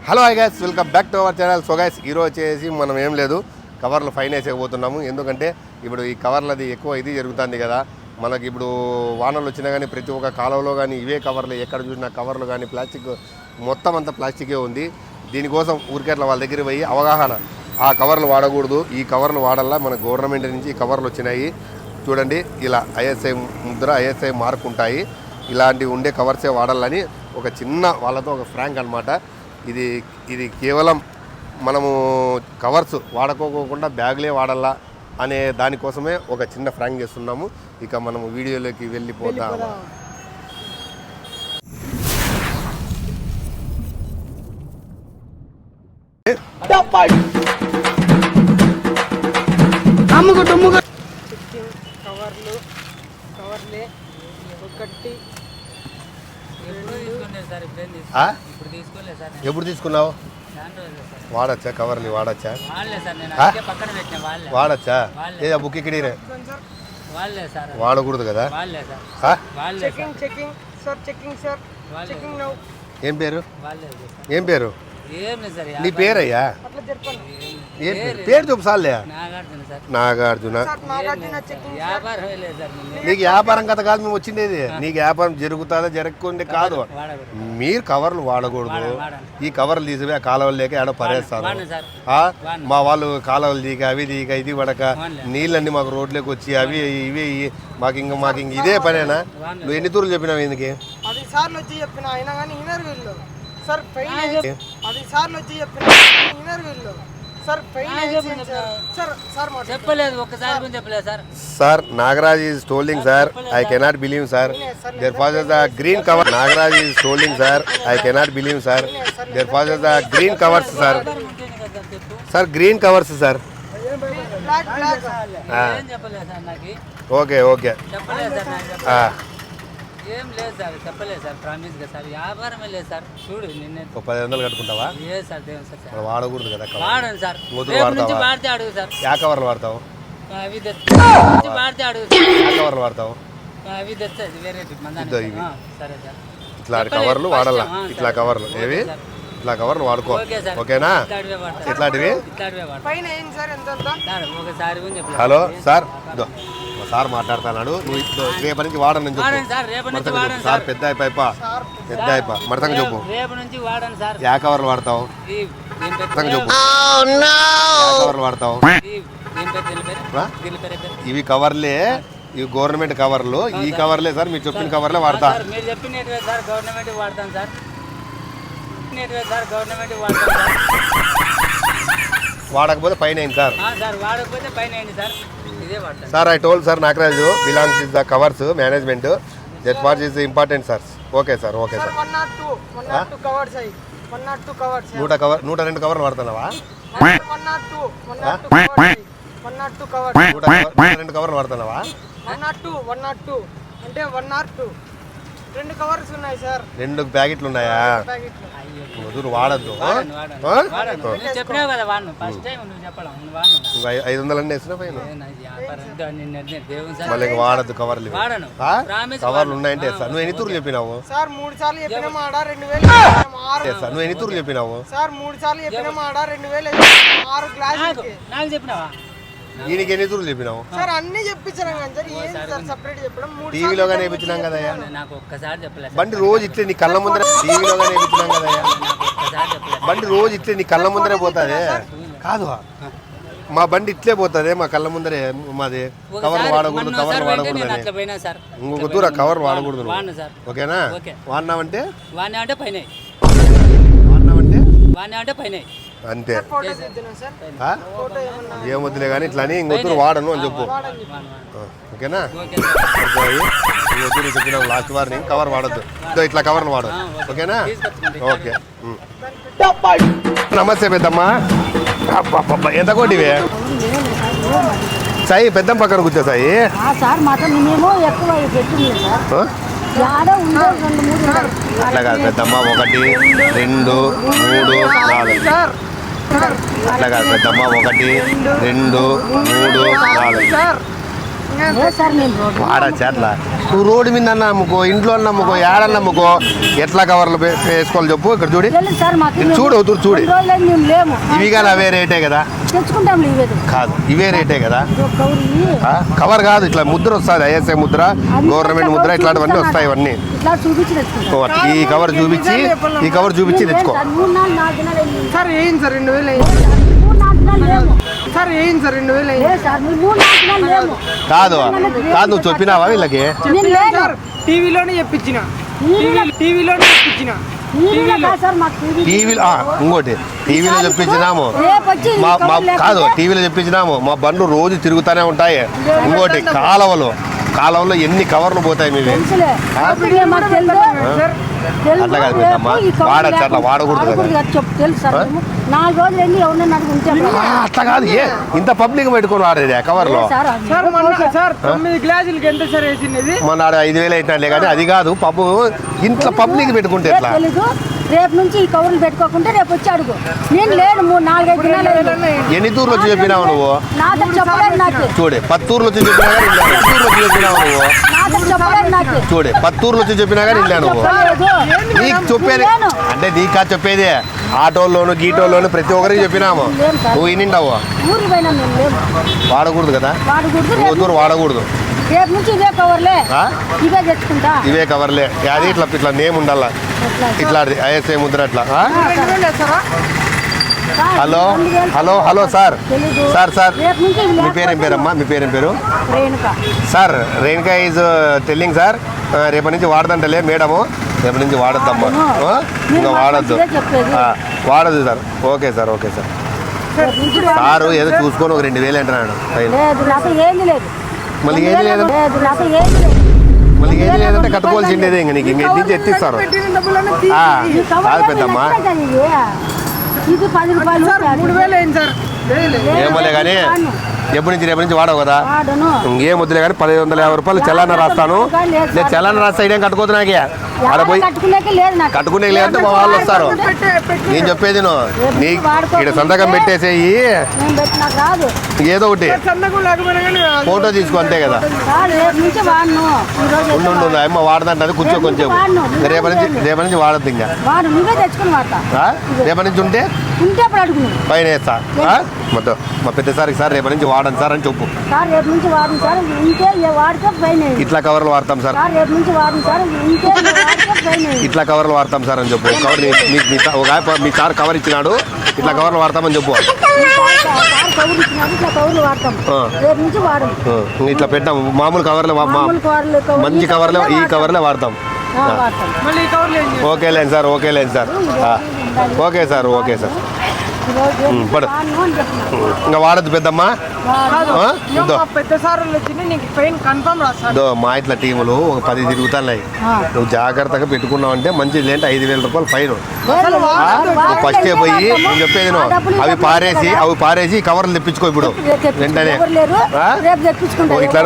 Hello hi guys, welcome back to our channel. So guys, ఈరోజు వచ్చేసి మనం ఏం లేదు కవర్లు ఫైన్ వేసేకపోతున్నాము. ఎందుకంటే ఇప్పుడు ఈ కవర్లది ఎక్కువ ఇది జరుగుతుంది కదా. మనకి ఇప్పుడు వానలు వచ్చినా కానీ ప్రతి ఒక్క కాలంలో కానీ ఇవే కవర్లు, ఎక్కడ చూసినా కవర్లు కానీ ప్లాస్టిక్ మొత్తం అంతా ప్లాస్టికే ఉంది. దీనికోసం ఊరికేట్లా వాళ్ళ దగ్గర పోయి అవగాహన, ఆ కవర్లు వాడకూడదు, ఈ కవర్లు వాడాలా, మన గవర్నమెంట్ నుంచి ఈ కవర్లు వచ్చినాయి చూడండి. ఇలా ఐఎస్ఐ ముద్ర, ఐఎస్ఐ మార్క్ ఉంటాయి. ఇలాంటివి ఉండే కవర్సే వాడాలని ఒక చిన్న వాళ్ళతో ఒక ఫ్రాంక్ అనమాట. ఇది కేవలం మనము కవర్స్ వాడుకోకుండా బ్యాగులే వాడాలా అనే దానికోసమే ఒక చిన్న ఫ్రాంక్ చేస్తున్నాము. ఇక మనము వీడియోలోకి వెళ్ళిపోతాము. ఎప్పుడు తీసుకున్నావు? వాడచ్చా కవర్లు? వాడచ్చా? వాడచ్చా? ఏ బుక్ ఇక్కడ వాడకూడదు కదా. ఏం పేరు? ఏం పేరు? నీ పేరయ్యా? పేరు చెప్పు సార్లే. నాగార్జున. నీకు వ్యాపారం కథ కాదు మేము వచ్చిండేది. నీకు వ్యాపారం జరుగుతుందా జరగకుండా కాదు. మీరు కవర్లు వాడకూడదు. ఈ కవర్లు తీసిపోయి ఆ కాలువలు లేక ఏడో పరేస్తారు. మా వాళ్ళు కాలువలు తీక అవి తీక ఇది పడక నీళ్ళన్నీ మాకు రోడ్లోకి వచ్చి అవి ఇవి మాకు ఇంక ఇదే పనేనా? నువ్వు ఎన్ని తూర్లు చెప్పినావు? ఎందుకు sir Nagaraj is tolding sir, I cannot believe sir. Their father the green cover. Nagaraj is tolding sir, I cannot believe sir. Their father the green covers sir. Sir green covers sir. Okay okay. ఏం లేదు sir, చెప్పలేదు sir, promise గా sir. వ్యాపారమే లేదు sir. చూడు నిన్నే 10,000 కట్టుకుంటావా? లేదు sir, దేవుని సార్ వాడకూడదు కదా. వాడను సార్. రేపు నుంచి వాడితే అడుగు సార్. యా కవర్లు వాడతావు? అవి తెచ్చి వాడితే అడుగు సార్. యా కవర్లు వాడతావు? అవి తెస్తే వేరే సరే సార్. ఇట్లాంటి కవర్లు వాడాలా? ఇట్లా కవర్లు ఏవి? ఇట్లా కవర్లు వాడుకో, ఓకేనా? ఇట్లాంటివి. హలో సార్, సార్ మాట్లాడుతున్నాడు. నువ్వు రేపటి నుంచి వాడని చెప్పు సార్. పెద్ద అయిపోయి మడతంగా చెప్పు. యా కవర్లు వాడతావు? చెప్పు. కవర్లు వాడతావు? ఇవి కవర్లే, ఇవి గవర్నమెంట్ కవర్లు. ఈ కవర్లే సార్, మీరు చెప్పిన కవర్లే వాడతా. మీరు చెప్పినట్టుగా సార్ గవర్నమెంట్ వాడతాను సార్. వాడకపోతే ఫైన్ అయింది సార్. వాడకపోతే ఫైన్ అయింది sir. Sir I told sir Nagaraju belongs is the covers management. That what is important sir. Okay sir, okay sir. 102 కవర్లు వాడుతున్నావా? 102 కవర్లు వాడుతున్నావా? 102 అంటే 102 2 కవర్స్ ఉన్నాయి సార్. 2 ప్యాకెట్లు ఉన్నాయా? వదులు, వాడద్దు. 500 అన్నీ వేసిన పైన మళ్ళీ వాడద్దు కవర్లు. కవర్లు ఉన్నాయంటే సార్. నువ్వు ఎన్ని తూర్లు చెప్పినావు? నువ్వు ఎన్ని తూర్లు చెప్పినావు? దీనికి ఎన్ని తూర్లు చెప్పినావు? టీవీలో కానీ వేయించినాం కదా. బండి రోజు ఇట్లే నీ కళ్ళ ముందర. టీవీలో కానీ వేయించినాం కదా. బండి రోజు ఇట్లే నీ కళ్ళ ముందరే పోతుంది కాదు. మా బండి ఇట్లే పోతుంది మా కళ్ళ ముందరే. మాది కవర్లు వాడకూడదు, కవర్లు వాడకూడదు. ఇంకొక దూర కవర్ వాడకూడదు. ఓకేనా? వాడినావంటే అంతే. ఏం వద్దులే కానీ ఇట్లా అని ఇంకొద్దురు వాడను అని చెప్పు, ఓకేనా? ఇంకొద్దురు చెప్పిన లాస్ట్ వార్నింగ్, కవర్ వాడద్దు. ఇట్లా కవర్లు వాడదు, ఓకేనా? ఓకే. నమస్తే పెద్దమ్మ. ఎంత కోటివే సాయి? పెద్దమ్మ పక్కన కూర్చో సాయి. అట్లా కాదు పెద్దమ్మ. 1 2 3 4. అట్లా కాదు పెద్దమ్మ. 1 2 3 4. లేదు సార్ నేను రోడ్డు వాడచ్చు అట్లా నువ్వు రోడ్డు మీద అన్న అమ్ముకో ఇంట్లో అన్న అమ్ముకో ఏడన్న అమ్ముకో ఎట్లా కవర్లు వేసుకోవాలి చెప్పు ఇక్కడ చూడు తెలియదు సార్ మాకు ఇది చూడు అవుతురు చూడు కొన్ని రోజులు మేము లేము ఇవి కానీ అవే రేటే కదా తెచ్చుకుంటాం ఇవేది కాదు ఇవే రేటే కదా కౌరి కవర్ కాదు ఇట్లా ముద్ర వస్తుంది ఐఎస్ఐ ముద్ర గవర్నమెంట్ ముద్ర ఇట్లాంటివన్నీ వస్తాయి ఇవన్నీ ఇట్లా చూపించి తెచ్చుకుంటాం ఈ కవర్ చూపించి ఈ కవర్ చూపించి తెచ్చుకో సార్ 3-4 దినాలు అయింది. సార్ ఏంటి సార్ 2000 3-4 దినాలు లేము సార్ ఏంటి సార్ 2000 లేదు సార్ మేము 3-4 దినాలు లేము కాదు కాదు నువ్వు చెప్పినావా వీళ్ళకి నేను లేను సార్ టీవీలోనే చెప్పించిన టీవీలో- టీవీలోనే చెప్పించిన టీవీలో కాదు సార్ మాకు టీవీలో ఇంకోటి టీవీలో చెప్పించినాము రేపు వచ్చి ఈ మా మా కవర్లు కాదు లేకపోతే టీవీలో చెప్పించినాము మా బండ్లు రోజు తిరుగుతూనే ఉంటాయి ఇంకోటి కాలువలో ఎన్ని కవర్లు పోతాయి మీవి తెలుసులే అప్పుడు మాకు తెలుసు తెలుసు. అట్లా కాదు రేపు పెద్దమ్మ. ఈ కవర్లు వాడచ్చు అట్లా వాడకూడదు కదా. కదా చెప్పు తెలుసు సార్ మేము 4 రోజులు వెళ్ళి ఎవరినైనా అడుగుంటే అట్లా కాదు ఇంత పబ్లిక్ పెట్టుకొని వాడేది కవర్లో సార్ సార్ మొన్న సార్ 9 గ్లాసులకి ఎంత సార్ వేసింది మొన్న 5,000 అయినాలే కానీ అది కాదు పాపం ఇంత పబ్లిక్ పెట్టుకుంటే ఎట్లా తెలీదు రేపు నుంచి ఈ కవర్లు పెట్టుకోకుంటే రేపు వచ్చి అడుగు నేను లేను 4-5 దినాలు అయింది. ఎన్ని తూర్లు వచ్చి చెప్పినావు నువ్వు నాతో చెప్పలేదు నాకు చూడే 10 తూర్లు వచ్చి చెప్పినా కానీ ఇల్లా. 10 తూర్లు వచ్చి చెప్పినావు నువ్వు నాతో చెప్పలేదు నాకు చూడే 10 తూర్లు వచ్చి చెప్పినా కానీ ఇల్లా నువ్వు చెప్పలేదు నీకు చెప్పేది నేను అంటే నీకు కాదు చెప్పేది ఆటోల్లోను గీటోల్లోను ప్రతి ఒక్కరికి చెప్పినాము నువ్వు ఇన్నింటావు ఊరికి పోయినా మేము లేము వాడకూడదు కదా వాడకూడదు ఇంకో తూరు వాడకూడదు రేపు నుంచి ఇవే కవర్లే ఆ? ఇవే తెచ్చుకుంటా ఇవే కవర్లే అది ఇట్లా ఇట్లా నేమ్ ఉండాలా అట్లా. ఇట్లా ఐఎస్ఐ ముద్ర అట్లా ఆ? 2000 వేస్తారా సార్, హలో 2000 హలో సార్ తెలీదు. సార్ రేపు నుంచి ఇవి మీ పేరేం పేరమ్మా మీ పేరేం పేరు Renuka sir Renuka is telling sir రేపటి నుంచి వాడదంటలే మేడము రేపటి నుంచి వాడద్దమ్మా ఆ? ఇంకా వాడద్దు మంచిదే చెప్పేది. వాడద్దు సార్ ఓకే సార్ రేపు నుంచి సారు ఏదో చూసుకొని ఒక 2,000 అంటున్నాడు ఫైన్ లేదు నాకు ఏంది లేదు మళ్ళీ ఏది లేదంటే లేదు నాకు ఏంది లేదు మళ్ళీ ఏది లేదంటే కట్టుకోవాల్సిండేదే ఇంక నీకు ఇంక నుంచి ఎత్తిస్తారు పెట్టిన డబ్బులన్నీ ఆ, ఈ కవర్ కాదు ఏమి పెద్దమ్మా లెక్క కదా ఇది? ఇది 10 రూపాయలు సార్ 3000 అయింది సార్ లేదు ఏమోలే కానీ రేపటి నుంచి వాడవు కదా వాడను ఇంకేం వద్దులే కానీ 1,550 రూపాయలు చలానా రాస్తాను నేను చలానా రాస్తా ఇదేం కట్టుకోదు నాకే ఆడ పోయి కట్టుకునేకి లేదు నాకు కట్టుకునే లేదంటే మా వాళ్ళు వస్తారు నేను చెప్పేది నీ ఇక్కడ సంతకం పెట్టేసేయి నేను పెట్టినాక రాదు ఏదో ఒకటి సందకం లేకపోయినా కానీ ఫోటో తీసుకో అంతే కదా కాదు రేపు నుంచి వాడను ఈ రోజు అయితే ఉండు అమ్మ వాడదంటే కూర్చో కొంచెం రేపటి నుంచి వాడద్దు ఇంకా వాడు నువ్వే తెచ్చుకుని వాడతా ఆ? రేపటి నుంచి ఉంటే ఉంటే అప్పుడు అడుగు నువ్వు. పైన వేస్తా ఆ? మొత్తం మా పెద్దసారికి సార్ రేపటి నుంచి వాడండి సార్ అని చెప్పు సార్ రేపు నుంచి వాడను సార్ ఉంటే వాడితే ఫైన్ వేయండి. ఇట్లా కవర్లు వాడతాం సార్ సార్ రేపు నుంచి వాడను సార్ ఉంటే వాడితే ఫైన్ వేయండి. ఇట్లా కవర్లు వాడతాం సార్ అని చెప్పు కవర్ మీ సార్ కవర్ ఇచ్చినాడు ఇట్లా కవర్లు వాడతామని చెప్పు సార్ కౌరు ఇచ్చినాడు ఇట్లా కౌరులు వాడతాం ఆ. రేపు నుంచి వాడము ఇట్లా పెట్టాం మామూలు కవర్లే మామూలు కవర్లు మంచి కవర్లే ఈ కవర్లే వాడతాం వాడతాం మళ్ళీ ఈ కవర్లు ఏం ఓకేలేండి sir okay sir okay sir ఈరోజు పడు. వాడను అని చెప్పిన ఇంకా వాడద్దు పెద్దమ్మా కాదు ఆ? ఇదో మా పెద్ద సార్ వాళ్ళు వచ్చి నీకు ఫైన్ కన్ఫర్మ్ రాస్తారు ఇదో మా ఇట్లా టీములు ఒక 10 తిరుగుతున్నాయి నువ్వు జాగ్రత్తగా పెట్టుకున్నావు అంటే మంచిది లేంటే 5,000 రూపాయలు ఫైన్ నువ్వు ఫస్ట్ పోయి నేను చెప్పేది అవి పారేసి కవర్లు తెప్పించుకో ఇప్పుడు వెంటనే ఎవరు లేరు ఆ? రేపు తెప్పించుకుంటా ఇట్లా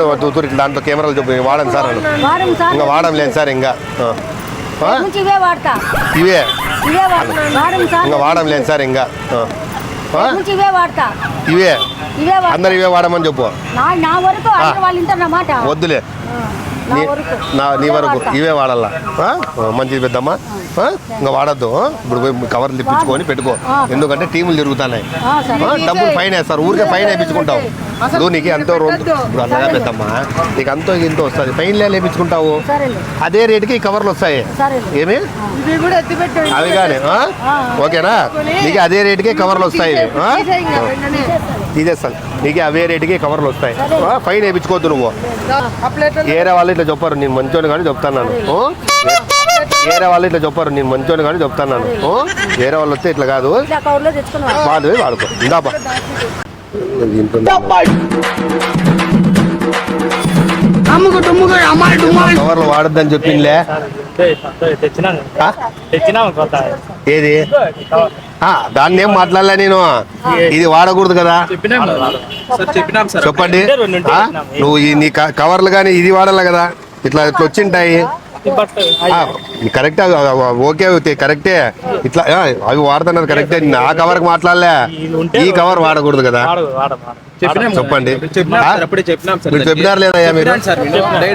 దాంట్లో కెమెరాలు చెప్పు వాడండి సార్ అని వాడము సార్ ఇంకా వాడడం లేదు సార్ ఇంకా రేపు నుంచి ఇవే వాడతా ఇవే ఇవే వాడతా వాడము సార్ ఇంకా వాడడం లేదు సార్ ఇంకా రేపు నుంచి ఇవే వాడతా ఇవే ఇవే వాడతా అందరు ఇవే వాడమని చెప్పు నా వరకు అందరు వాళ్ళు వింటారు మాట వద్దులే నా నీ వరకు నీ వరకు ఇవే వాడాలా మంచిది పెద్దమ్మా ఇంకా వాడద్దు ఇప్పుడు పోయి కవర్లు తెప్పించుకొని పెట్టుకో ఎందుకంటే టీములు తిరుగుతున్నాయి సరే డబ్బులు ఫైన్ వేస్తారు ఊరికే ఫైన్ వేయించుకుంటావు నువ్వు నీకు ఎంతో రోజు ఇప్పుడు అలాగా పెద్దమ్మా నీకు అంతో ఇంతో వస్తుంది ఫైన్లే వేయించుకుంటావు సరేలే అదే రేటుకి ఈ కవర్లు వస్తాయి సరేలే ఏమి ఇవి కూడా ఎత్తి పెట్టండి అవి కానీ ఓకేనా నీకు అదే రేటుకి కవర్లు వస్తాయి తీసేస్తాను నీకు అవే రేటుకి కవర్లు వస్తాయి ఫైన్ వేయించుకోవద్దు నువ్వు ఆ ప్లేట్ ఏరే వాళ్ళు ఇట్లా చెప్పారు నేను మంచోని కానీ చెప్తాను ఏరే వాళ్ళు ఇట్లా చెప్పారు నేను మంచోని కానీ చెప్తాను వేరే వాళ్ళు వస్తే ఇట్లా కాదు ఇట్లా కవర్లో తెచ్చుకుని వాడతా. వాళ్ళు వాడుకో ఇందాపా కవర్లు వాడద్దని చెప్పిందిలే తెచ్చినాము కొత్త ఏది దాన్ని ఏం మాట్లాడలే నేను ఇది వాడకూడదు కదా చెప్పండి నువ్వు నీ కవర్లు కానీ ఇది వాడాలి కదా ఇట్లా వచ్చింటాయి కరెక్టే ఓకే కరెక్టే ఇట్లా అవి వాడుతున్నారు కరెక్టే ఆ కవర్కి మాట్లాడలే ఈ కవర్ వాడకూడదు కదా చెప్పండి చెప్పినాం సార్, అప్పుడే చెప్పినాం సార్. మీరు చెప్పినారు లేదా మీరు చెప్పినాం సార్,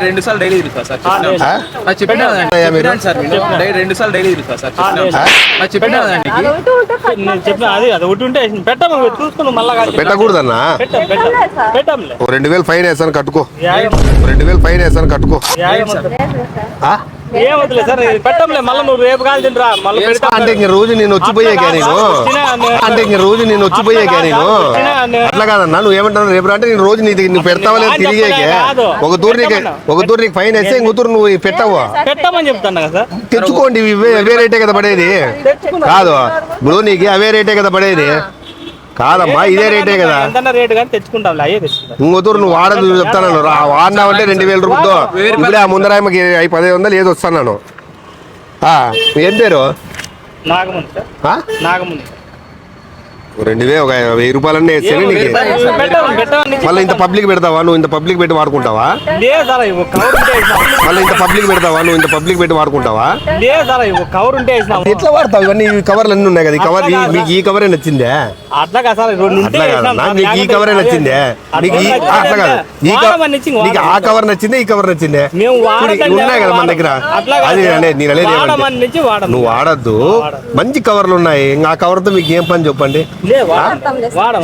రెండు సార్లు డైలీ తిరుగుతా సార్. ఆ? చెప్పినాం మీరు సార్, రెండు సార్లు డైలీ తిరుగుతా సార్. చెప్పినాం దానికి నేను చెప్పిన అది ఒకటి ఉంటే పెట్టాము చూసుకున్నాం మళ్ళా పెట్టకూడదన్నా పెట్టాంలే 2000 ఫైన్ వేస్తాను కట్టుకో 2000 ఫైన్ వేస్తాను కట్టుకో ఆ? ఏం వద్దులే సార్ పెట్టంలే మళ్ళీ నువ్వు రేపు కాదు తింటరా మళ్ళీ పెడతా అంటే ఇంక రోజు నేను వచ్చిపోయాక నేను అంటే ఇంక రోజు నేను వచ్చిపోయాక నేను అట్లా కాదన్నా నువ్వు ఏమంటావు రేపు అంటే నేను రోజు నువ్వు పెడతావా లేదు తిరిగాకే ఒక తూరు నీకు ఫైన్ వేస్తే ఇంకొతూరు నువ్వు పెట్టావు పెట్టామని చెప్తాను కదా సార్ తెచ్చుకోండి అవే రేటే కదా పడేది కాదు ఇప్పుడు నీకు అవే రేటే కదా పడేది కాదమ్మా ఇదే రేటే కదా ఎంత రేటు కానీ తెచ్చుకుంటాం అయ్యే తెచ్చుకుంటాం ఇంకొతూరు నువ్వు వాడదు చెప్తాను వాడినావంటే 2000 రూపాయలు ఇప్పుడే ఆ ముందరాయమకి 1500 ఏదో వస్తున్నాను ఏం పేరు నాగముందు సార్ నాగముందు 2000 ఒక 1000 రూపాయలన్నీ వేస్తేనే నీకు పెట్టామని మళ్ళీ ఇంత పబ్లిక్ పెడతావా నువ్వు ఇంత పబ్లిక్ పెట్టి వాడుకుంటావా లేదు సార్ కవర్ ఉంటే వేసినాం మళ్ళీ ఇంత పబ్లిక్ పెడతావా నువ్వు ఇంత పబ్లిక్ పెట్టి వాడుకుంటావా లేదు సార్ కవర్ ఉంటే వేసినాం ఎట్లా వాడతావు ఇవన్నీ ఈ కవర్లు అన్నీ ఉన్నాయి కదా ఈ కవర్ మీకు ఈ కవరే నచ్చిందే అట్లా కాదు సార్ అట్లా కాదన్నా నీకు ఈ కవరే నచ్చిందే నీకు అట్లా కాదు నీకు ఆ కవర్ నచ్చిందే ఈ కవర్ నచ్చిందే మేము ఇవి ఉన్నాయి కదా మన దగ్గర అది నేను అనేది ఏమంటే నువ్వు వాడద్దు మంచి కవర్లు ఉన్నాయి ఇంకా ఆ కవర్తో మీకు ఏం పని చెప్పండి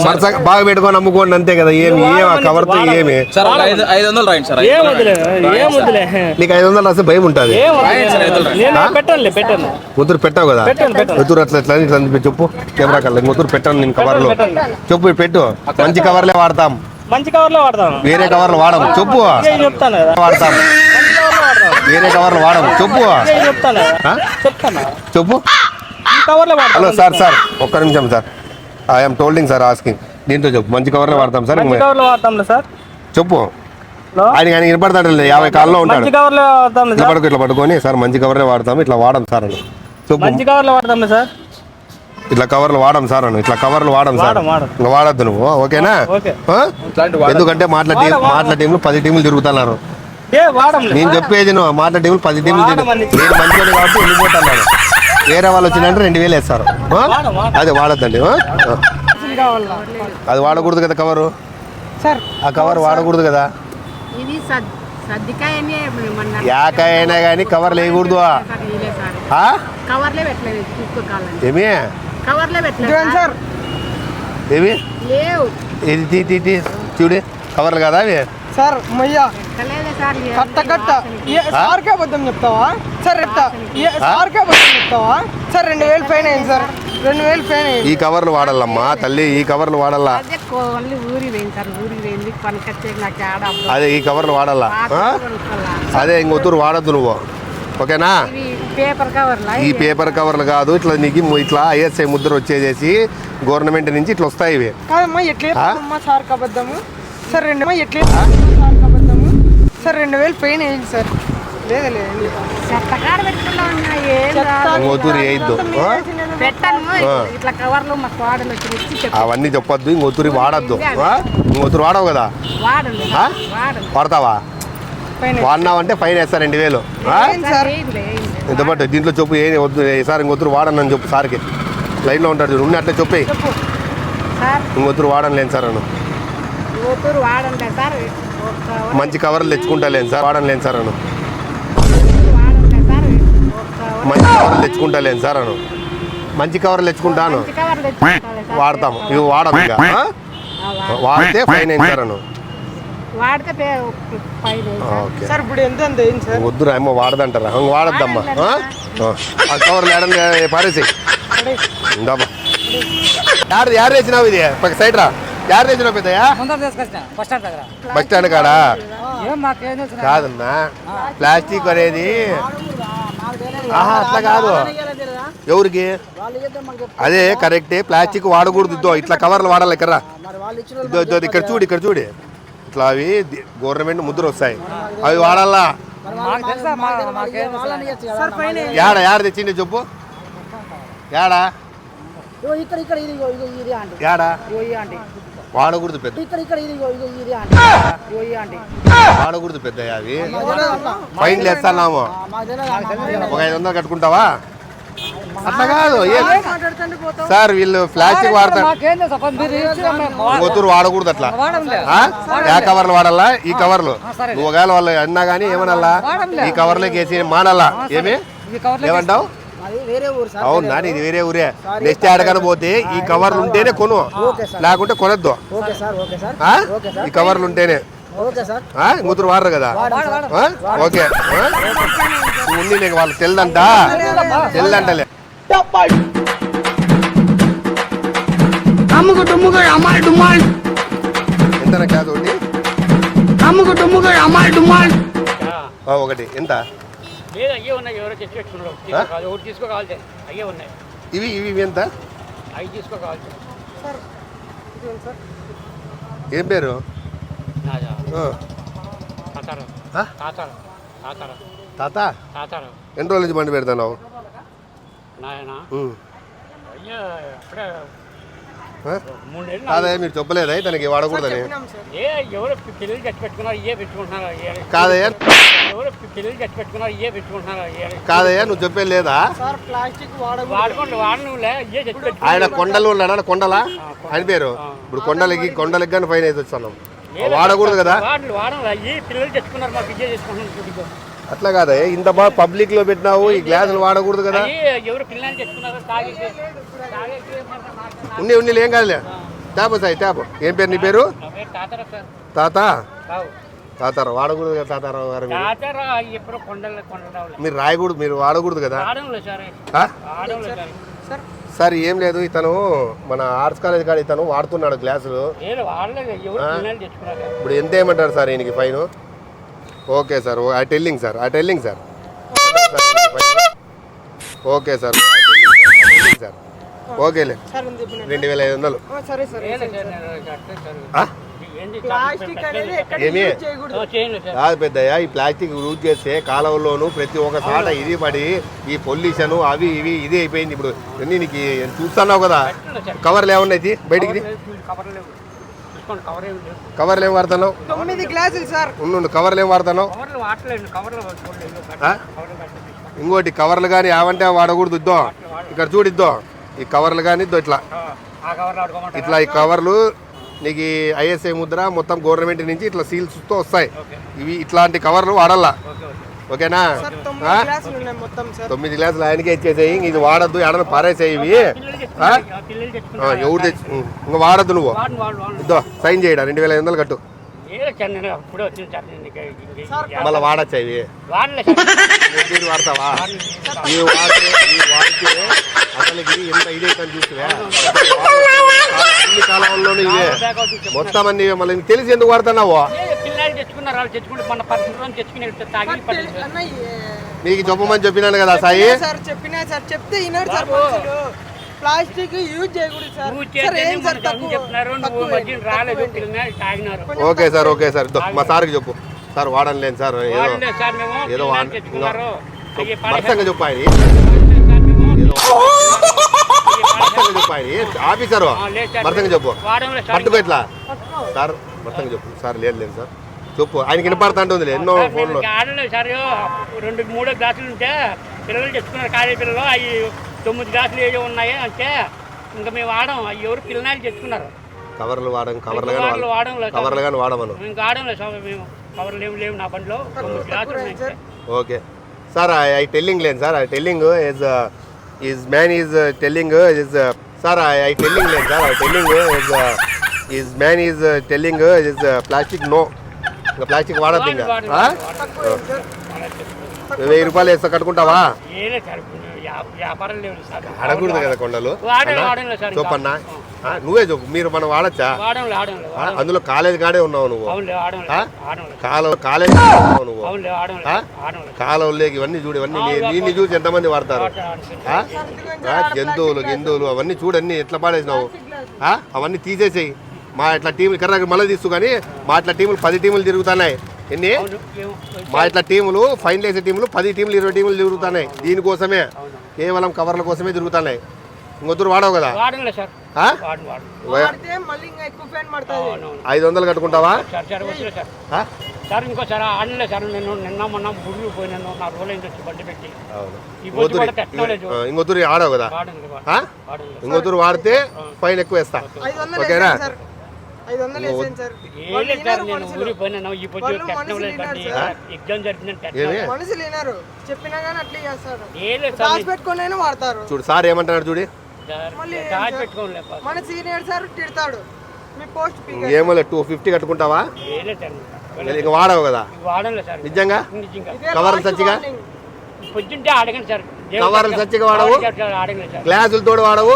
వరుసగా బాగా పెట్టుకొని అమ్ముకోండి అంతే కదా ఏమి ఆ కవర్తో ఏమి సార్ 500 రాయండి సార్. నీకు 500 రాస్తే భయం ఉంటుంది పెట్టండి ముద్దురు పెట్టావు కదా ముద్దురు అట్లా ఇట్లా ఇట్లా చెప్పు కెమెరా కల్లా ముద్దురు పెట్టాను నేను కవర్లో చెప్పు పెట్టు మంచి కవర్లే వాడతాం మంచి కవర్లో వాడతాం వేరే కవర్లు వాడము చెప్పు చెప్తాను కదా వాడతాం వేరే కవర్లు వాడము చెప్పు చెప్తాను చెప్తాను చెప్పు కవర్లో హలో సార్ ఒక్క నిమిషం సార్ ఐఎమ్ టోల్డింగ్ సార్ ఆస్కింగ్ దీంతో చెప్పు మంచి కవర్లే వాడతాం సార్ మంచి కవర్లో వాడతాంలే సార్ చెప్పు ఆయన వినపడతాడు 50 కాల్లో ఉంటాడు మంచి కవర్లో వాడతాం ఇట్లా పడుకో ఇట్లా పట్టుకొని సార్ మంచి కవర్లే వాడతాము ఇట్లా వాడడం సార్ అని చెప్పు మంచి కవర్లో వాడతాంలే సార్ ఇట్లా కవర్లు వాడడం సార్ అని ఇట్లా కవర్లు వాడడం సార్ ఇంకా వాడద్దు నువ్వు ఓకేనా ఆ? ఎందుకంటే మాటల టీంలు 10 టీంలు తిరుగుతున్నారు నేను చెప్పేది నువ్వు మాటల టీంలు 10 టీంలు నేను మంచిగా కాబట్టి వెళ్ళిపోతున్నాను వేరే వాళ్ళు వచ్చినంటే 2000 వేస్తారు అదే వాడద్దండి అది వాడకూడదు కదా కవరు సార్ ఆ కవర్ వాడకూడదు కదా ఇది సర్దికాయనే యాకాయ అయినా కానీ కవర్ లేకూడదు కవర్లే పెట్టలేదు ఏమి కవర్లే పెట్టలేదు ఇదిగోండి సార్. ఏమి లేవు ఇది తీ చూడు కవర్లు కదా అవి సార్ మయ్యా పెట్టలేదే సార్ కట్ట సార్కే అబద్ధం చెప్తావా సార్ సార్కే అబద్ధం చెప్తావా సార్ 2000 ఫైన్ అయింది సార్ 2000 ఫైన్ అయింది. ఈ కవర్లు వాడాలమ్మా తల్లి ఈ కవర్లు వాడాలా అదే కోళ్ళు ఊరి వేయింది సార్ ఊరి వేయింది పనికొచ్చే నాకు ఆడ అదే ఈ కవర్లు వాడాలా అదే ఇంకొత్తూరు వాడద్దు నువ్వు ఓకేనా పేపర్ కవర్లా ఈ పేపర్ కవర్లు కాదు ఇట్లా నీకు ఇట్లా ఐఎస్ఐ ముద్ర వచ్చేసేసి గవర్నమెంట్ నుంచి ఇట్లా వస్తాయి ఇవి కాదమ్మా ఎట్లా సార్ అబద్ధము సార్ ఎట్లా సార్ అబద్ధము సార్ 2000 ఫైన్ అయింది సార్ లేదు చెత్తకాడ పెట్టుకుంటా ఉన్నాయి ఇంకొత్తూరు వేయద్దు పెట్టాను ఇట్లా కవర్లు మా కోడలు వచ్చి అవన్నీ చెప్పొద్దు ఇంకొత్తూరు వాడద్దు ఇంకొత్తూరు వాడవు కదా వాడండి ఆ? వాడండి వాడతావా వాడినావంటే ఫైన్ వేస్తారు 2000 సార్ ఇంత పట్టు దీంట్లో చెప్పు ఏ వద్దు సార్ ఇంకొత్తూరు వాడనని చెప్పు సార్కి లైన్లో ఉంటాడు చూడు ఉన్న అట్లా చెప్పేయి సార్ ఇంకొత్తూరు వాడని లేను సార్ అను ఊతూరు వాడండి సార్ మంచి కవర్లు తెచ్చుకుంటా లేను సార్ వాడని లేను సార్ అను వాడండి సార్ మంచి కవర్లు తెచ్చుకుంటా లేను సార్ అను మంచి కవర్లు తెచ్చుకుంటాను కవర్లు తెచ్చుకుంటాను సార్ వాడతాము ఇవి వాడము ఇక వాడితే ఫైన్ ఏం సార్ అను వాడితే పైన ఓకే సార్ ఇప్పుడు ఎంత అయింది సార్ వద్దురా ఏమో వాడదంటారా వాడద్దమ్మా ఆ కవర్లు ఏడని పారేసి ఇందామా యారు తెచ్చినావు ఇది పక్క సైడ్ రా యారు తెచ్చినావు పెద్దయా బస్ స్టాండ్ కాడా కాదన్నా ప్లాస్టిక్ అనేది అట్లా కాదు ఎవరికి అదే కరెక్టే ప్లాస్టిక్ వాడకూడదు ఇద్దో ఇట్లా కవర్లు వాడాలి ఇక్కడ ఇద్దో ఇక్కడ చూడు ఇట్లా అవి గవర్నమెంట్ ముద్ర వస్తాయి అవి వాడాలా యాడ తెచ్చిండే చెప్పు యాడా యాడా వాడకూడదు పెద్ద వాడకూడదు పెద్ద అవి ఫైన్లు వేస్తాము ఒక 500 కట్టుకుంటావా అట్లా కాదు మాట్లాడుతుంటే పోతావు. సార్ వీళ్ళు ప్లాస్టిక్ వాడతారు ఒత్తురు వాడకూడదు అట్లా ఆ కవర్లు వాడాలా ఈ కవర్లు నువ్వు ఒకవేళ వాళ్ళు అన్నా కానీ ఏమనల్లా ఈ కవర్లోకి వేసి మానల్లా ఏమి ఏమంటావు అది వేరే ఊరు సార్. అవును నాని ఇది వేరే ఊరే నెక్స్ట్ ఆడకని పోతే ఈ కవర్లు ఉంటేనే కొను లేకుంటే కొనొద్దు ఓకే సార్, ఓకే సార్, ఆ? ఈ కవర్లు ఉంటేనే ఓకే సార్. మూతురు వాడరు కదా ఆ? ఓకే ఉంది నీకు వాళ్ళు తెల్దంట తెల్దంటలే ఎంత క్లాస్ ఒకటి ఒకటి ఎంత లేదు అయ్యే ఉన్నాయి, ఎవరో తెచ్చి పెట్టుకున్నారు. ఒకటి తీసుకోవాలి, అయ్యే ఉన్నాయి, ఇవి ఇవి ఇవి ఎంత అవి తీసుకోవాలి. ఏం పేరు నాదా ఆ. తాతారు ఆ? తాతారు తాతారు తాత తాతారు ఎన్ని రోజుల నుంచి బండి పెడతావు నాయన అయ్యో అప్పుడే ఆ? 3 నెలలు కాదయ్యా మీరు చెప్పలేదా తనకి వాడకూడదని ఏ ఎవరో పిల్లలు కట్టి పెట్టుకున్నారు, ఇయ్యే పెట్టుకుంటున్నారు. కాదయ్యా ఎవరో పిల్లలు కట్టి పెట్టుకున్నారు, ఇయ్యే పెట్టుకుంటున్నారు. కాదయ్యా నువ్వు చెప్పేది లేదా సార్ ప్లాస్టిక్ వాడుకోండి వాడనులే, ఇయ్యే తెచ్చి పెట్టుకో. ఆయన కొండలు ఉన్నాడా కొండలా ఆయన పేరు ఇప్పుడు కొండలకి కానీ ఫైన్ వేసి వచ్చాను వాడకూడదు కదా వాడను అయ్యి పిల్లలు తెచ్చుకున్నారు, మాకు ఇయ్యే తెచ్చుకుంటున్నారు. అట్లా కాదయ్యా ఇంత బాగా పబ్లిక్ లో పెట్టినావు ఈ గ్లాసులు వాడకూడదు కదా ఎవరు పిల్లలు తెచ్చుకున్నారు తాగేసి ఉండి ఉండి ఏం కాదులే ట్యాప్ సాయి ట్యాప్ ఏం పేరు నీ పేరు తాతారా సార్ తాత రావు తాతారా వాడకూడదు కదా తాతారావు గారు మీరు తాతారా ఎప్పుడు కొండలు మీరు రాయకూడదు మీరు వాడకూడదు కదా ఆడంలో సార్ ఆ? ఆడంలో సార్ సార్ ఏం లేదు ఇతను మన ఆర్ట్స్ కాలేజ్ కాడ ఇతను వాడుతున్నాడు గ్లాసులు లేదు వాడలేదు, ఎవరు పిల్లలు తెచ్చుకున్నారు. ఇప్పుడు ఎంత ఏమంటారు సార్ ఈయనకి fine okay sir I telling sir okay sir sir ఓకేలే సార్ ఉంది చెప్పిన. 2500 సరే సరే. ఆ? ప్లాస్టిక్ అనేది ఎక్కడ ఏమి యూజ్ చేయకూడదు. చేయలేదు సార్. కాదు పెద్దయ్య ఈ ప్లాస్టిక్ యూజ్ చేస్తే కాలువలోను ప్రతి ఒక్క చోట ఇది పడి ఈ పొల్యూషన్ అవి ఇవి ఇది అయిపోయింది ఇప్పుడు ఇవన్నీ నీకు చూస్తున్నావు కదా కవర్లు ఏమన్నా ఇది బయటికి కవర్ లేవు, తీసుకోండి, కవర్ ఏమి లేవు. కవర్లు ఏం వాడుతున్నావు 9 గ్లాసులు సార్. ఉండు కవర్లు ఏం వాడుతున్నావు కవర్లు వాడలేదు, కవర్లు చూడలేదు. ఆ? ఇంకోటి కవర్లు కానీ ఏమంటే వాడకూడదు ఇద్దో ఇక్కడ చూడిద్దో ఈ కవర్లు కానీ ఇద్దో ఇట్లా ఆ కవర్లు ఆడుకోమంటారా? ఇట్లా ఈ కవర్లు నీకు ఈ ఐఎస్ఐ ముద్ర మొత్తం గవర్నమెంట్ నుంచి ఇట్లా సీల్స్తో వస్తాయి ఇవి ఇట్లాంటి కవర్లు వాడాలా ఓకేనా సార్ 9 ఆ? గ్లాసులు ఉన్నాయి మొత్తం సార్. 9 గ్లాసులు ఆయనకే ఇచ్చేసేయి ఇది వాడద్దు ఎడన పారేసేయి ఇవి ఆ? పిల్లలు తెచ్చుకున్నారు. ఎవరు తెచ్చి ఇంకా వాడద్దు నువ్వు వాడు వాడు వాడు ఇద్దో సైన్ చేయడా 2500 కట్టు ఏదో చెన్నై అప్పుడే వచ్చింది సార్, నేను మళ్ళీ వాడచ్చా ఇవి వాడలే దీన్ని వాడతావా ఇవి వాడితే అసలుకి ఎంత ఇదైతే చూస్తువా అన్ని కాలంలోనూ ఇవే మొత్తం అన్ని మళ్ళీ నీకు తెలిసి ఎందుకు వాడుతున్నావు పిల్లలు తెచ్చుకున్నారు, వాళ్ళు తెచ్చుకుంటే మన 10 రోజులు తెచ్చుకుని తాగి పడలేదు. అన్న, నీకు చెప్పమని చెప్పినాను కదా సాయి సార్ చెప్పినా సార్ చెప్తే వినాడు సార్ మనుషులు. ప్లాస్టిక్ యూజ్ చేయకూడదు సార్. నువ్వు సార్ ఏం సార్ చేస్తే తక్కువ చెప్తున్నారు, నువ్వు మధ్యన రాలేదు, పిల్లలు తాగినారు. ఓకే సార్ ఇద్దో మా సార్కి చెప్పు సార్ వాడలేను సార్ ఏదో వాడలే సార్, మేము ఏదో పిల్లలు తెచ్చుకున్నారు, అయ్యి మరసంగా చెప్పు ఆయన ఏదో మరసంగా చెప్పు ఆయన ఆఫీసరు మరసంగా చెప్పు వాడంలో పట్టుకో ఇట్లా సార్ మరసంగా చెప్పు సార్ లేదు సార్ చెప్పు ఆయనకి వినపడుతుంటుంది ఎన్నో ఫోన్లో ఆడలేదు సార్. 2-3 గ్లాసులు ఉంటే పిల్లలు తెచ్చుకున్నారు, కాలేజీ పిల్లలు అవి 9 గ్లాసులు ఏవో ఉన్నాయి అంటే ఇంకా మేము వాడం, అవి ఎవరు పిల్లలు తెచ్చుకున్నారు. కవర్లు వాడడం వాడంలో కవర్లు కానీ వాడమను ఇంకా ఆడంలో సార్, మేము కవర్లు లేవు నా బండిలో 9 గ్లాసులు ఉన్నాయి sir. Okay sir I telling లేను sir I telling is man is telling is sir I telling లేను sir I telling is man is telling is plastic no ఇంకా ప్లాస్టిక్ వాడద్దు ఇంకా 1000 రూపాయలు వేస్తా కట్టుకుంటావా ఏలే సార్, వ్యాపారం లేవు సార్. అడగకూడదు కదా కొండలు వాడంలో సార్, చెప్పన్నా నువ్వే చెప్పు మీరు మనం వాడచ్చా వాడంలో అందులో కాలేజ్ కాడే ఉన్నావు నువ్వు అవునులే ఆడంలో కాలేజ్ ఉన్నావు నువ్వు అవునులే ఆడంలో కాలువలేకి ఇవన్నీ చూడు ఇవన్నీ దీన్ని చూసి ఎంతమంది వాడతారు జంతువులు అవన్నీ చూడన్నీ ఎట్లా పాడేసినావు అవన్నీ తీసేసేయి మా ఇట్లా టీములు కర్ర మళ్ళీ తీస్తూ కానీ మా ఇట్లా టీములు 10 టీములు తిరుగుతున్నాయి ఎన్ని మా ఇట్లా టీములు ఫైనల్ వేసే టీములు 10 టీములు 20 టీములు తిరుగుతున్నాయి దీనికోసమే కేవలం కవర్ల కోసమే తిరుగుతున్నాయి ఇంకొద్దురు వాడవు కదా వాడంలే సార్ ఆ? వాడు వాడితే మళ్ళీ ఇంకా ఎక్కువ ఫైన్ పడుతుంది. అవునవును 500 కట్టుకుంటావా సార్ వచ్చలే సార్ ఆ? సార్ ఇంకోసారి ఆడలే సార్ నిన్న మొన్న గుళ్ళు పోయినాను 4 రోజులు అయింది వచ్చి బండి పెట్టి అవును ఈ బొచ్చు కూడా పెట్టలేదు ఇంకొద్దురు ఆడవు కదా వాడండి ఆ? వాడండి ఇంకొద్దురు వాడితే ఫైన్ ఎక్కువ వేస్తా 500 ఓకేనా వేసేయండి సార్, 500 వేసేయండి సార్. ఏం లేదు సార్ నేను ఊరికి పోయినాను ఈ పొద్దు వాళ్ళు పెట్టడం లేదు మనుషులు సార్ ఎగ్జామ్ జరిగిందని ఏమి మనుషులు వినరు, చెప్పినా కానీ అట్లే చేస్తారు. ఏం లేదు సార్ దాచి పెట్టుకొని వాడతారు. చూడు సార్ ఏమంటున్నాడు చూడు మళ్ళీ దాచి పెట్టుకోలేదు మన సీనియర్ సార్ తిడతాడు, మీ పోస్ట్ పీక్ ఏమో 250 కట్టుకుంటావా ఏం లేదు సార్ ఇంక వాడవు కదా వాడంలే సార్ నిజంగా నిజంగా కవర్లు సచ్చిగా పొద్దుంటే అడగండి సార్ కవర్లు సచ్చిగా వాడవు అడగండి సార్ గ్లాసులు తోడు వాడవు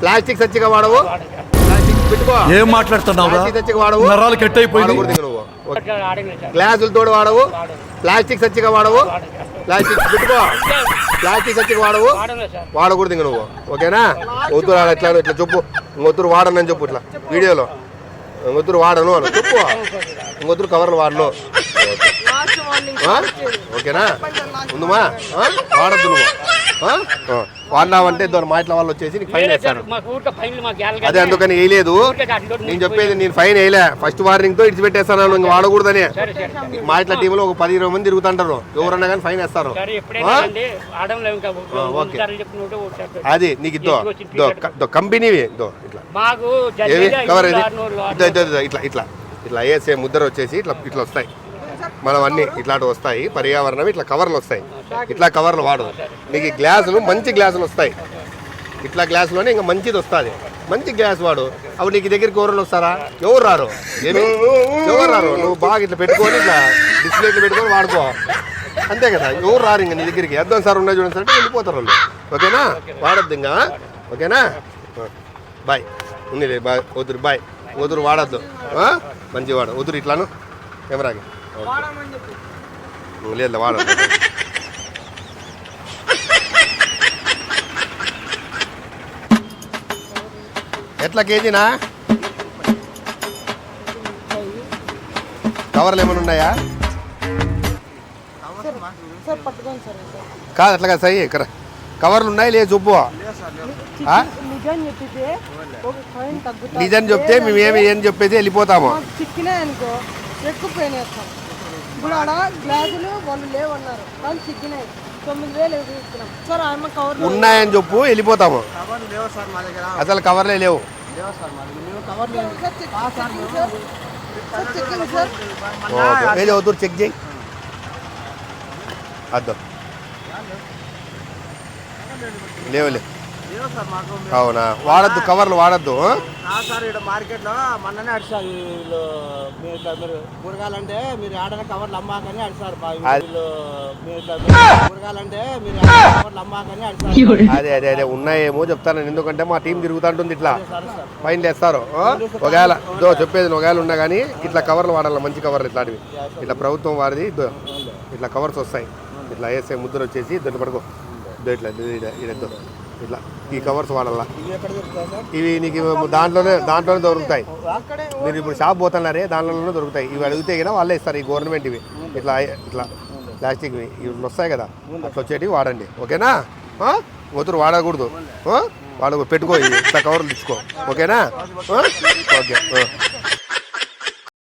ప్లాస్టిక్ సచ్చిగా వాడవు వాడండి సార్ ప్లాస్టిక్ పెట్టుకో ఏం మాట్లాడుతున్నావు ప్లాస్టిక్ సచ్చిగా వాడవు నరాలు కట్ అయిపోయింది వాడకూడదు ఇంక నువ్వు అడగండి సార్ గ్లాసులు తోడు వాడవు వాడండి ప్లాస్టిక్ సచ్చిగా వాడవు వాడండి సార్ ప్లాస్టిక్ పెట్టుకో ప్లాస్టిక్ సచ్చిగా వాడవు వాడంలే సార్ వాడకూడదు ఇంక నువ్వు ఓకేనా ఒత్తురు ఇట్లా ఇట్లా చెప్పు ఇంకొత్తురు వాడనని చెప్పు ఇట్లా వీడియోలో ఇంకొత్తురు వాడను అని చెప్పు ఇంకొత్తురు కవర్లు వాడను లాస్ట్ వార్నింగ్ ఆ? ఓకేనా ఉందమ్మా వాడద్దు నువ్వు ఆ? వాడినావంటే ఇద్దరు మా ఇంట్లో వాళ్ళు వచ్చేసి నీకు ఫైన్ లేదు సార్ వేస్తారు మాకు ఊరికే ఫైన్లు మాకు గేల అదే అందుకని వేయలేదు నేను చెప్పేది నేను ఫైన్ వేయలే ఫస్ట్ వార్నింగ్ తో ఇడిచిపెట్టేస్తాను ఇంక వాడకూడదని సరే సరే మా ఇట్లా టీంలో ఒక 10-20 మంది తిరుగుతుంటారు ఎవరన్నా కానీ ఫైన్ వేస్తారు సరే ఎప్పుడైనా అండి ఆడంలో ఇంకా ఓకే. సార్లు చెప్పినట్టు ఒకసారి అది నీకు ఇద్దో కంపెనీవి ఇద్దో ఇట్లా మాకు ఏవి జల్దీగా కవర్ ఏది 600 ఇట్లా ఇట్లా ఇట్లా ఇట్లా వేసే ముద్ర వచ్చేసి ఇట్లా ఇట్లా వస్తాయి మనం అన్ని ఇట్లాంటివి వస్తాయి పర్యావరణం ఇట్లా కవర్లు వస్తాయి ఇట్లా కవర్లు వాడు నీకు ఈ గ్లాసులు మంచి గ్లాసులు వస్తాయి ఇట్లా గ్లాసులోనే ఇంకా మంచిది వస్తుంది మంచి గ్లాస్ వాడు అప్పుడు నీకు దగ్గరికి ఎవరు వస్తారా ఎవరు రారు ఏమి ఎవరు రారు నువ్వు బాగా ఇట్లా పెట్టుకొని ఇట్లా డిస్ప్లే ఇట్లా పెట్టుకొని వాడుకో అంతే కదా ఎవరు రారు ఇంకా నీ దగ్గరికి అర్థం సార్ ఉన్నాయి చూడండి సార్ అంటే వెళ్ళిపోతారు వాళ్ళు ఓకేనా వాడద్దు ఇంకా ఓకేనా బాయ్ ఉంది బాయ్ వద్దురు బాయ్ వద్దురు వాడద్దు మంచి వాడు వద్దురు ఇట్లాను కెమెరాకి వాడమని చెప్పి లేదు వాడద్దు ఎట్లా కేజీనా కవర్లు ఏమైనా ఉన్నాయా సార్ పట్టుకోండి సార్. కాదు అట్లా కాదు సై కవర్లు ఉన్నాయి లేదు చెప్పు ఆ? నిజం చెప్పితే ఒక ఫైన్ తగ్గుతుంది. నిజం చెప్తే మేము ఏం చెప్పేసి వెళ్ళిపోతాము చిక్కినాయి అనుకో ఎక్కువ ఫైన్ వేస్తాం. ఇప్పుడు ఆడ గ్లాసులు వాళ్ళు లేవన్నారు కానీ చిక్కినాయి 9,000 ఇస్తున్నాం సార్. ఆమె కవర్ ఉన్నాయని చెప్పు వెళ్ళిపోతాము అసలు కవర్లే లేవు చెక్కింగ్ సార్. ఏది అవుతారు చెక్ చేయి అద్దు లేవులే అవునా వాడద్దు కవర్లు వాడద్దు సార్ ఇక్కడ మార్కెట్లో మొన్ననే అడిచారు వీళ్ళు మీరు కూరగాయలంటే మీరు ఆడన కవర్లు అమ్మాకని అడిచారు కూరగాయలంటే మీరు కవర్లు అమ్మాకని అడిచారు. అదే అదే అదే ఉన్నాయేమో చెప్తాను ఎందుకంటే మా టీం తిరుగుతుంటుంది ఇట్లా ఫైన్ వేస్తారు ఒకవేళ చెప్పేది ఒకవేళ ఉన్నా కానీ ఇట్లా కవర్లు వాడాలి మంచి కవర్లు ఇట్లాంటివి ఇట్లా ప్రభుత్వం వాడిది ఇట్లా కవర్స్ వస్తాయి ఇట్లా వేసే ముద్ర వచ్చేసి ఇద్దరు పడుకో ఇట్లా ఇడద్దు ఇట్లా ఈ కవర్స్ వాడాలా ఇవి నీకు దాంట్లోనే దొరుకుతాయి మీరు ఇప్పుడు షాప్ పోతున్నారే దాంట్లోనే దొరుకుతాయి ఇవి అడిగితే కదా వాళ్ళే ఇస్తారు ఈ గవర్నమెంట్ ఇవి ఇట్లా ఇట్లా ప్లాస్టిక్వి ఇవి వస్తాయి కదా అట్లా వచ్చేటివి వాడండి ఓకేనా ఒత్తురు వాడకూడదు వాడు పెట్టుకో ఇట్లా కవర్లు తెచ్చుకో ఓకేనా ఓకే